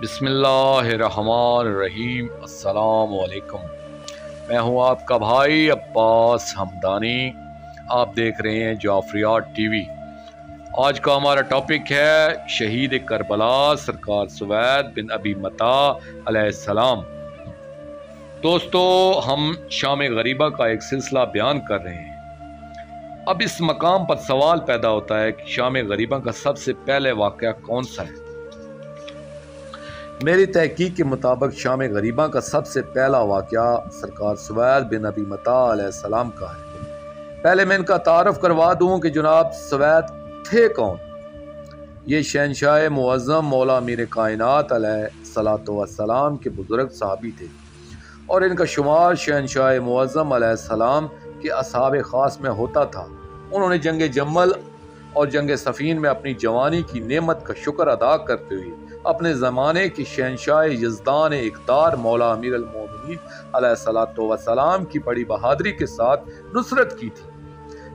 بسم اللہ الرحمن الرحیم۔ السلام علیکم، میں ہوں آپ کا بھائی عباس حمدانی۔ آپ دیکھ رہے ہیں جعفریات ٹی وی۔ آج کا ہمارا ٹاپک ہے شہید کربلا سرکار سوید بن ابی متا علیہ السلام۔ دوستو، ہم شام غریبہ کا ایک سلسلہ بیان کر رہے ہیں۔ اب اس مقام پر سوال پیدا ہوتا ہے کہ شام غریبہ کا سب سے پہلے واقعہ کون سا ہے؟ میری تحقیق کے مطابق شام غریبہ کا سب سے پہلا واقعہ سرکار سوید بن ابی متا علیہ السلام کا ہے۔ پہلے میں ان کا تعارف کروا دوں کہ جناب سوید تھے کون۔ یہ شہنشاہ معظم مولا امیر کائنات علیہ الصلوۃ والسلام کے بزرگ صحابی تھے، اور ان کا شمار شہنشاہ معظم علیہ السلام کے اصحاب خاص میں ہوتا تھا۔ انہوں نے جنگ جمل اور جنگ صفین میں اپنی جوانی کی نعمت کا شکر ادا کرتے ہوئے اپنے زمانے کی شہنشاہ یزدان اقتدار مولا امیر المومنین علیہ الصلوۃ والسلام کی بڑی بہادری کے ساتھ نصرت کی تھی۔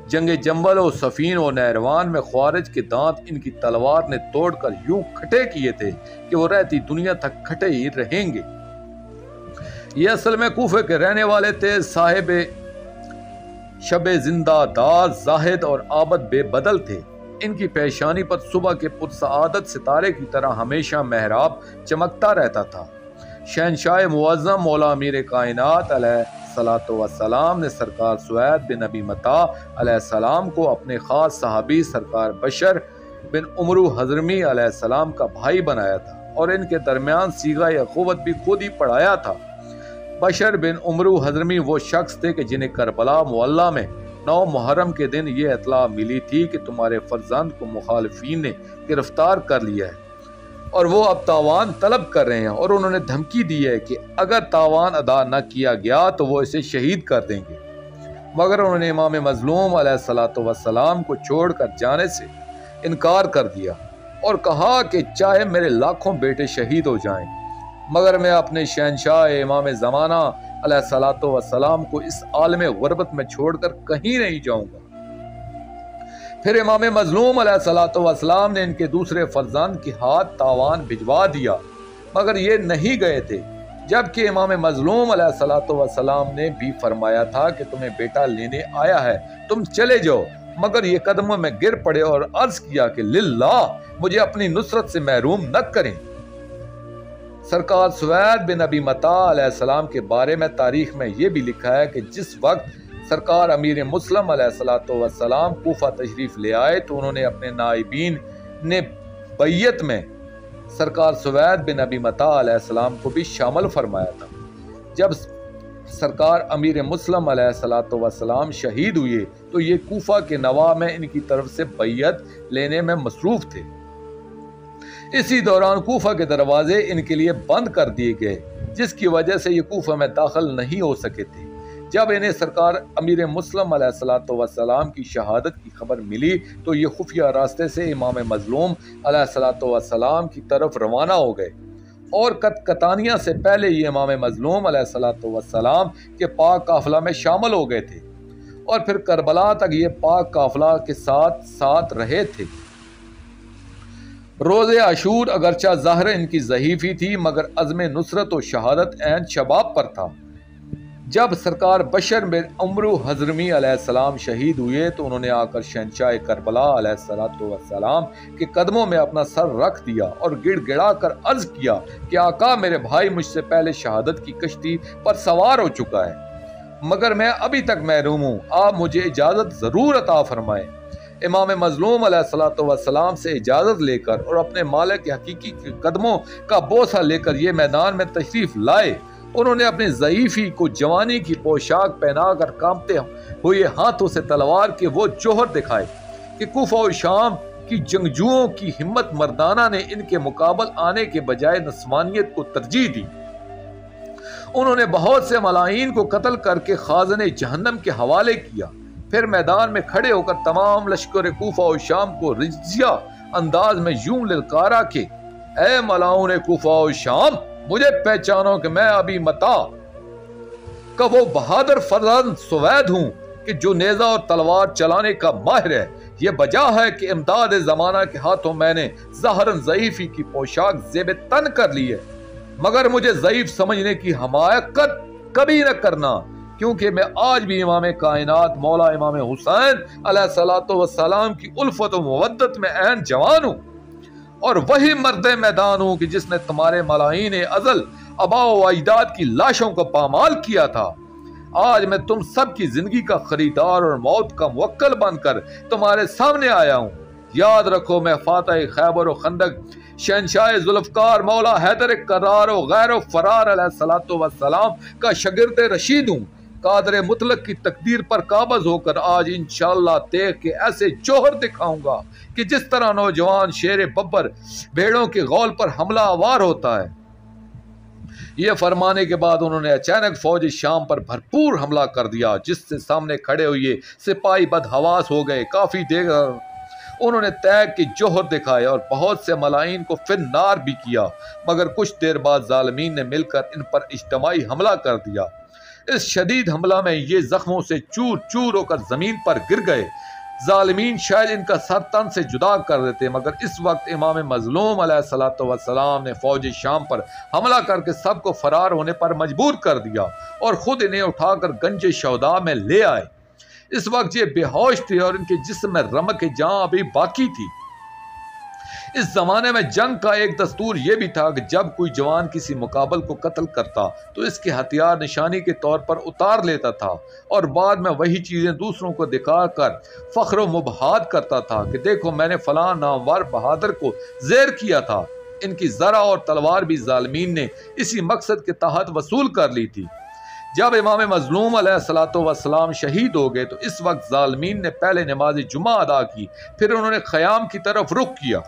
جنگ جمل اور صفین اور نہروان میں خوارج کے دانت ان کی تلوار نے توڑ کر یوں کھٹے کیے تھے کہ وہ رہتی دنیا تک کھٹے ہی رہیں گے۔ یہ اصل میں کوفے کے رہنے والے تھے، صاحب شب زندہ دار، زاہد اور عابد بے بدل تھے۔ ان کی پیشانی پر صبح کے پرسعادت ستارے کی طرح ہمیشہ محراب چمکتا رہتا تھا۔ شہنشاہ معظم مولا امیر کائنات علیہ الصلوۃ والسلام نے سرکار سوید بن ابی متا علیہ السلام کو اپنے خاص صحابی سرکار بشر بن عمرو حضرمی علیہ السلام کا بھائی بنایا تھا، اور ان کے درمیان صیغہ اخوت بھی خود ہی پڑھایا تھا۔ بشر بن عمرو حضرمی وہ شخص تھے کہ جنہیں کربلا معلی میں 9 محرم کے دن یہ اطلاع ملی تھی کہ تمہارے فرزند کو مخالفین نے گرفتار کر لیا ہے اور وہ اب تاوان طلب کر رہے ہیں، اور انہوں نے دھمکی دی ہے کہ اگر تاوان ادا نہ کیا گیا تو وہ اسے شہید کر دیں گے۔ مگر انہوں نے امام مظلوم علیہ الصلوۃ والسلام کو چھوڑ کر جانے سے انکار کر دیا اور کہا کہ چاہے میرے لاکھوں بیٹے شہید ہو جائیں، مگر میں اپنے شہنشاہ امام زمانہ علیہ الصلوۃ والسلام کو اس عالم غربت میں چھوڑ کر کہیں نہیں جاؤں گا۔ پھر امام مظلوم علیہ الصلوۃ والسلام نے ان کے دوسرے فرزند کے ہاتھ تاوان بھجوا دیا، مگر یہ نہیں گئے تھے، جبکہ امام مظلوم علیہ الصلوۃ والسلام نے بھی فرمایا تھا کہ تمہیں بیٹا لینے آیا ہے، تم چلے جاؤ، مگر یہ قدموں میں گر پڑے اور عرض کیا کہ للہ مجھے اپنی نصرت سے محروم نہ کریں۔ سرکار سوید بن ابی متا علیہ السلام کے بارے میں تاریخ میں یہ بھی لکھا ہے کہ جس وقت سرکار امیر مسلم علیہ الصلوۃ والسلام کوفہ تشریف لے آئے تو انہوں نے اپنے نائبین نے بیعت میں سرکار سوید بن ابی متا علیہ السلام کو بھی شامل فرمایا تھا۔ جب سرکار امیر مسلم علیہ الصلوۃ والسلام شہید ہوئے تو یہ کوفہ کے نواح میں ان کی طرف سے بیعت لینے میں مصروف تھے۔ اسی دوران کوفہ کے دروازے ان کے لیے بند کر دیے گئے، جس کی وجہ سے یہ کوفہ میں داخل نہیں ہو سکے تھے۔ جب انہیں سرکار امیر مسلم علیہ الصلوۃ والسلام کی شہادت کی خبر ملی تو یہ خفیہ راستے سے امام مظلوم علیہ الصلوۃ والسلام کی طرف روانہ ہو گئے، اور قطانیہ سے پہلے یہ امام مظلوم علیہ الصلوۃ والسلام کے پاک قافلہ میں شامل ہو گئے تھے، اور پھر کربلا تک یہ پاک قافلہ کے ساتھ ساتھ رہے تھے۔ روز عاشور اگرچہ ظاہر ان کی ضعیفی تھی، مگر عزم نصرت و شہادت عین شباب پر تھا۔ جب سرکار بشر بن عمرو حضرمی علیہ السلام شہید ہوئے تو انہوں نے آ کر شہنشاہ کربلا علیہ الصلوۃ والسلام کے قدموں میں اپنا سر رکھ دیا اور گڑ گڑا کر عرض کیا کہ آقا، میرے بھائی مجھ سے پہلے شہادت کی کشتی پر سوار ہو چکا ہے، مگر میں ابھی تک محروم ہوں، آپ مجھے اجازت ضرور عطا فرمائیں۔ امام مظلوم علیہ الصلوۃ والسلام سے اجازت لے کر اور اپنے مالک حقیقی کے قدموں کا بوسہ لے کر یہ میدان میں تشریف لائے۔ انہوں نے اپنی ضعیفی کو جوانی کی پوشاک پہنا کر کانپتے ہوئے ہاتھوں سے تلوار کے وہ جوہر دکھائے کہ کوفہ و شام کی جنگجوؤں کی ہمت مردانہ نے ان کے مقابل آنے کے بجائے نسوانیت کو ترجیح دی۔ انہوں نے بہت سے ملائین کو قتل کر کے خازن جہنم کے حوالے کیا، پھر میدان میں کھڑے ہو کر تمام لشکر کوفہ و شام کو رجزیہ انداز میں یوں للکارا کہ اے ملاؤن کوفہ و شام، مجھے پہچانو کہ میں ابی متا کا وہ بہادر فرزند سوید ہوں کہ جو نیزہ اور تلوار چلانے کا ماہر ہے۔ یہ وجہ ہے کہ امداد زمانہ کے ہاتھوں میں نے ظاہراً ضعیفی کی پوشاک زیب تن کر لی ہے، مگر مجھے ضعیف سمجھنے کی حماقت کبھی نہ کرنا، کیونکہ میں آج بھی امام کائنات مولا امام حسین علیہ الصلوۃ والسلام کی الفت و مودت میں عین جوان ہوں، اور وہی مرد میدان ہوں کہ جس نے تمہارے ملاعین ازل آباء و اجداد کی لاشوں کو پامال کیا تھا۔ آج میں تم سب کی زندگی کا خریدار اور موت کا موکل بن کر تمہارے سامنے آیا ہوں۔ یاد رکھو میں فاتح خیبر و خندق، شہنشاہ ذوالفقار مولا حیدر کرار و غیر و فرار علیہ الصلوۃ والسلام کا شاگرد رشید ہوں۔ قادر مطلق کی تقدیر پر قابض ہو کر آج انشاءاللہ دیکھ کے ایسے جوہر دکھاؤں گا کہ جس طرح نوجوان شیر ببر بھیڑوں کے غول پر حملہ آور ہوتا ہے۔ یہ فرمانے کے بعد انہوں نے اچانک فوج شام پر بھرپور حملہ کر دیا، جس سے سامنے کھڑے ہوئے سپاہی بدحواس ہو گئے۔ کافی دیر انہوں نے تیگ کے جوہر دکھائے اور بہت سے ملاعین کو فن نار بھی کیا، مگر کچھ دیر بعد ظالمین نے مل کر ان پر اجتماعی حملہ کر دیا۔ اس شدید حملہ میں یہ زخموں سے چور چور ہو کر زمین پر گر گئے۔ ظالمین شاید ان کا سر تن سے جدا کر دیتے، مگر اس وقت امام مظلوم علیہ الصلوۃ والسلام نے فوج شام پر حملہ کر کے سب کو فرار ہونے پر مجبور کر دیا اور خود انہیں اٹھا کر گنج شہداء میں لے آئے۔ اس وقت یہ بے ہوش تھے اور ان کے جسم میں رمق جاں ابھی باقی تھی۔ اس زمانے میں جنگ کا ایک دستور یہ بھی تھا کہ جب کوئی جوان کسی مقابل کو قتل کرتا تو اس کے ہتھیار نشانی کے طور پر اتار لیتا تھا اور بعد میں وہی چیزیں دوسروں کو دکھا کر فخر و مباحات کرتا تھا کہ دیکھو میں نے فلاں نامور بہادر کو زیر کیا تھا۔ ان کی زرہ اور تلوار بھی ظالمین نے اسی مقصد کے تحت وصول کر لی تھی۔ جب امام مظلوم علیہ الصلوۃ والسلام شہید ہو گئے تو اس وقت ظالمین نے پہلے نماز جمعہ ادا کی، پھر انہوں نے خیام کی طرف رخ کیا۔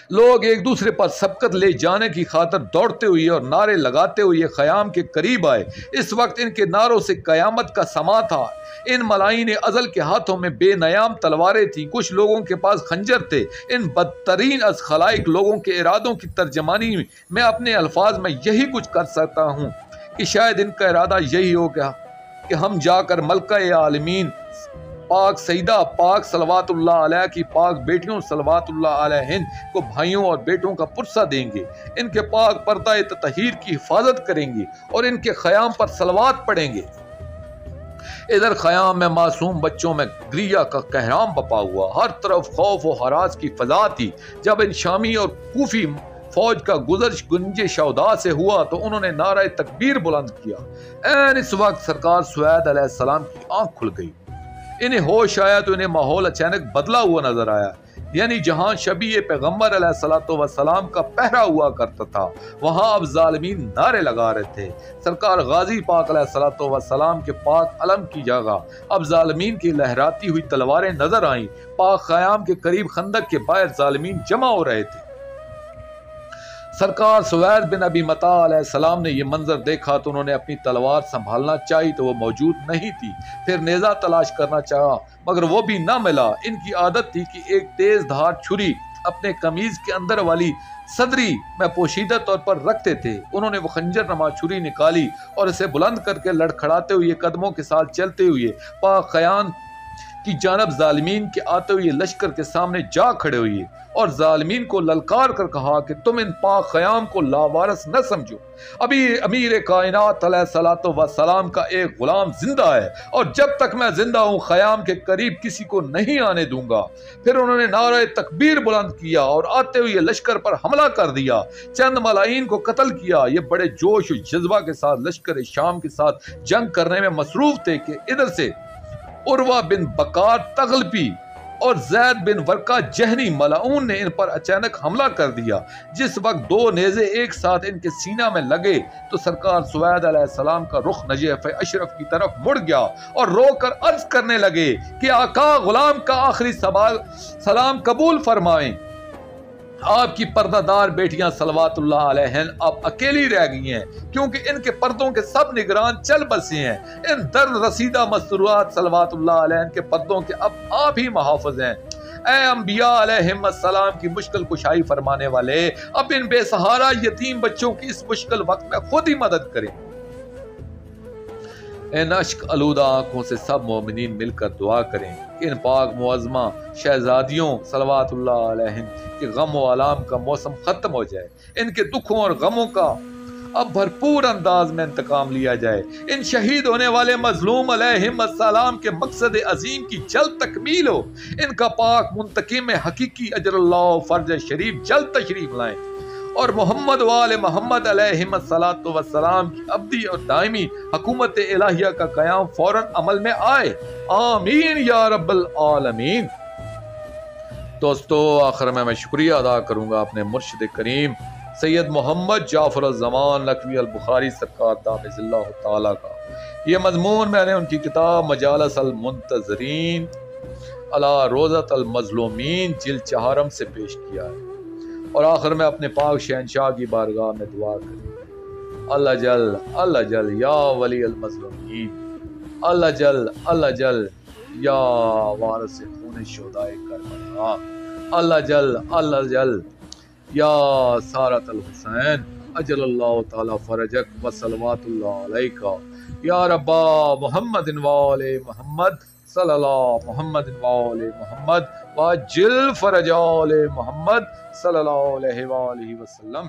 لوگ ایک دوسرے پر سبقت لے جانے کی خاطر دوڑتے ہوئے اور نعرے لگاتے ہوئے خیام کے قریب آئے۔ اس وقت ان کے نعروں سے قیامت کا سما تھا۔ ان ملاعین ازل کے ہاتھوں میں بے نیام تلواریں تھیں، کچھ لوگوں کے پاس خنجر تھے۔ ان بدترین از خلائق لوگوں کے ارادوں کی ترجمانی میں اپنے الفاظ میں یہی کچھ کر سکتا ہوں کہ شاید ان کا ارادہ یہی ہو گیا کہ ہم جا کر ملکہ عالمین پاک سیدہ پاک صلوات اللہ علیہ کی پاک بیٹیوں صلوات اللہ علیہن کو بھائیوں اور بیٹوں کا پرسہ دیں گے، ان کے پاک پردہ تطہیر کی حفاظت کریں گے اور ان کے خیام پر صلوات پڑھیں گے۔ ادھر خیام میں معصوم بچوں میں گریہ کا کہرام بپا ہوا، ہر طرف خوف و ہراس کی فضا تھی۔ جب ان شامی اور کوفی فوج کا گزر گنج شہداء سے ہوا تو انہوں نے نعرہ تکبیر بلند کیا۔ این اس وقت سرکار سوید علیہ السلام کی آنکھ کھل گئی۔ انہیں ہوش آیا تو انہیں ماحول اچانک بدلا ہوا نظر آیا، یعنی جہاں شبیہ پیغمبر علیہ الصلوۃ والسلام کا پہرا ہوا کرتا تھا وہاں اب ظالمین نعرے لگا رہے تھے۔ سرکار غازی پاک علیہ الصلوۃ والسلام کے پاک علم کی جگہ اب ظالمین کی لہراتی ہوئی تلواریں نظر آئیں۔ پاک خیام کے قریب خندق کے باہر ظالمین جمع ہو رہے تھے۔ سرکار سوید بن ابی متاع علیہ السلام نے یہ منظر دیکھا تو انہوں نے اپنی تلوار سنبھالنا چاہی تو وہ موجود نہیں تھی، پھر نیزہ تلاش کرنا چاہا مگر وہ بھی نہ ملا۔ ان کی عادت تھی کہ ایک تیز دھار چھری اپنے قمیض کے اندر والی صدری میں پوشیدہ طور پر رکھتے تھے۔ انہوں نے وہ خنجر نما چھری نکالی اور اسے بلند کر کے لڑکھڑاتے ہوئے قدموں کے ساتھ چلتے ہوئے پاک خیام کی جانب ظالمین کے آتے ہوئے لشکر کے سامنے جا کھڑے ہوئے اور ظالمین کو للکار کر کہا کہ تم ان پاک خیام کو لاوارث نہ سمجھو، ابھی امیر کائنات علیہ الصلوۃ والسلام کا ایک غلام زندہ ہے اور جب تک میں زندہ ہوں خیام کے قریب کسی کو نہیں آنے دوں گا۔ پھر انہوں نے نعرہ تکبیر بلند کیا اور آتے ہوئے لشکر پر حملہ کر دیا، چند ملاعین کو قتل کیا۔ یہ بڑے جوش و جذبہ کے ساتھ لشکر شام کے ساتھ جنگ کرنے میں مصروف تھے کہ ادھر سے عروہ بن بکار تغلبی اور زید بن ورقہ جہنی ملعون نے ان پر اچانک حملہ کر دیا۔ جس وقت دو نیزے ایک ساتھ ان کے سینہ میں لگے تو سرکار سوید علیہ السلام کا رخ نجف اشرف کی طرف مڑ گیا اور رو کر عرض کرنے لگے کہ آقا غلام کا آخری سلام قبول فرمائیں۔ آپ کی پردہ دار بیٹیاں صلوات اللہ علیہن اب اکیلی رہ گئی ہیں کیونکہ ان کے پردوں کے سب نگران چل بسے ہیں۔ ان درد رسیدہ مسرورات صلوات اللہ علیہن کے پردوں کے اب آپ ہی محافظ ہیں۔ اے انبیاء علیہم السلام کی مشکل کشائی فرمانے والے، اب ان بے سہارا یتیم بچوں کی اس مشکل وقت میں خود ہی مدد کریں۔ ان اشک آلودہ آنکھوں سے سب مومنین مل کر دعا کریں۔ ان پاک معظمہ شہزادیوں صلوات اللہ علیہم کے غم و آلام کا موسم ختم ہو جائے، ان کے دکھوں اور غموں کا اب بھرپور انداز میں انتقام لیا جائے، ان شہید ہونے والے مظلوم علیہم السلام کے مقصد عظیم کی جلد تکمیل ہو، ان کا پاک منتقم حقیقی اجر اللہ فرج شریف جلد تشریف لائیں، اور محمد وآل محمد علیہم السلام کی ابدی اور دائمی حکومت الہیہ کا قیام فوراً عمل میں آئے، آمین یا رب العالمین۔ دوستو آخر میں شکریہ ادا کروں گا اپنے مرشد کریم سید محمد جعفر الزمان لکھوی البخاری سرکار دامِ اللہ تعالیٰ کا۔ یہ مضمون میں نے ان کی کتاب مجالس المنتظرین علی روضۃ المظلومین جلد 4 سے پیش کیا ہے، اور آخر میں اپنے پاک شہنشاہ کی بارگاہ میں دعا کریں، اللہ جل یا ولی المظلومین، اللہ جل یا وارث خون شہدائے کربلا، اللہ جل یا سارت الحسین اجل اللہ تعالی فرجک و صلوات اللہ علیکہ یا ربا محمد وآل محمد صلی اللہ محمد وآل محمد واجل فرج آل محمد صلی اللہ علیہ وآلہ وسلم۔